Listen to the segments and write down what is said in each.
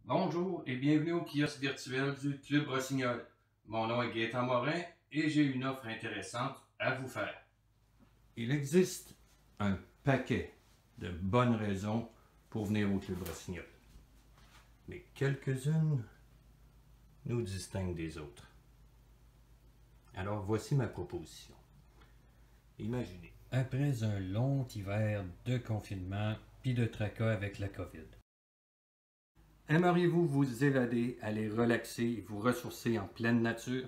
Bonjour et bienvenue au kiosque virtuel du Club Rossignol. Mon nom est Gaétan Morin et j'ai une offre intéressante à vous faire. Il existe un paquet de bonnes raisons pour venir au Club Rossignol. Mais quelques-unes nous distinguent des autres. Alors voici ma proposition. Imaginez, après un long hiver de confinement puis de tracas avec la COVID, aimeriez-vous vous évader, aller relaxer et vous ressourcer en pleine nature?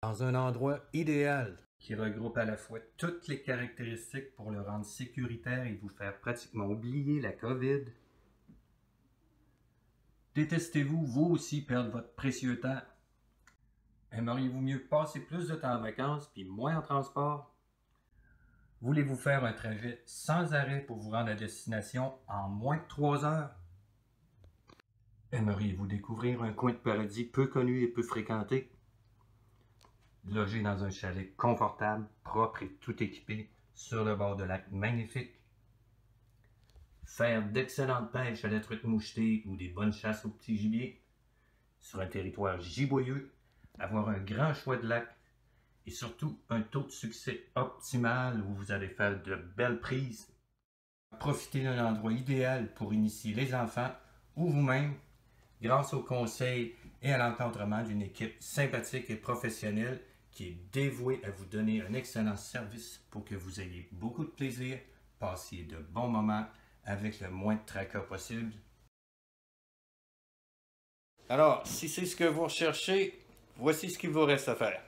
Dans un endroit idéal qui regroupe à la fois toutes les caractéristiques pour le rendre sécuritaire et vous faire pratiquement oublier la COVID? Détestez-vous, vous aussi, perdre votre précieux temps? Aimeriez-vous mieux passer plus de temps en vacances puis moins en transport? Voulez-vous faire un trajet sans arrêt pour vous rendre à destination en moins de 3 heures? Aimeriez-vous découvrir un coin de paradis peu connu et peu fréquenté? Loger dans un chalet confortable, propre et tout équipé sur le bord de lac magnifique? Faire d'excellentes pêches à la truite mouchetée ou des bonnes chasses au petit gibier? Sur un territoire giboyeux, avoir un grand choix de lacs et surtout un taux de succès optimal où vous allez faire de belles prises? Profitez d'un endroit idéal pour initier les enfants ou vous-même grâce aux conseils et à l'encadrement d'une équipe sympathique et professionnelle qui est dévouée à vous donner un excellent service pour que vous ayez beaucoup de plaisir, passiez de bons moments avec le moins de tracas possible. Alors, si c'est ce que vous recherchez, voici ce qu'il vous reste à faire.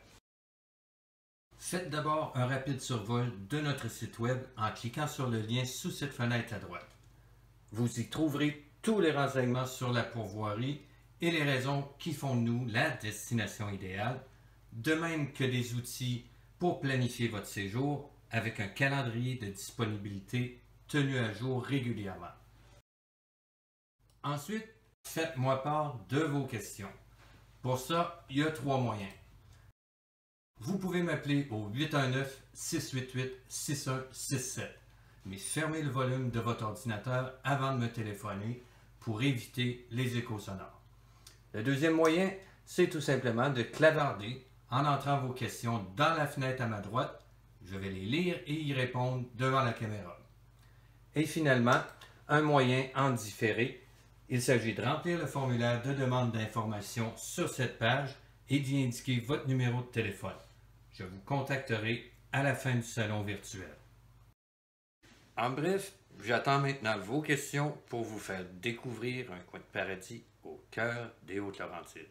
Faites d'abord un rapide survol de notre site web en cliquant sur le lien sous cette fenêtre à droite. Vous y trouverez tous les renseignements sur la pourvoirie et les raisons qui font de nous la destination idéale, de même que des outils pour planifier votre séjour avec un calendrier de disponibilité tenu à jour régulièrement. Ensuite, faites-moi part de vos questions. Pour ça, il y a 3 moyens. Vous pouvez m'appeler au 819-688-6167, mais fermez le volume de votre ordinateur avant de me téléphoner pour éviter les échos sonores. Le deuxième moyen, c'est tout simplement de clavarder en entrant vos questions dans la fenêtre à ma droite. Je vais les lire et y répondre devant la caméra. Et finalement, un moyen en différé. Il s'agit de remplir le formulaire de demande d'information sur cette page et d'y indiquer votre numéro de téléphone. Je vous contacterai à la fin du salon virtuel. En bref, j'attends maintenant vos questions pour vous faire découvrir un coin de paradis au cœur des Hautes-Laurentides.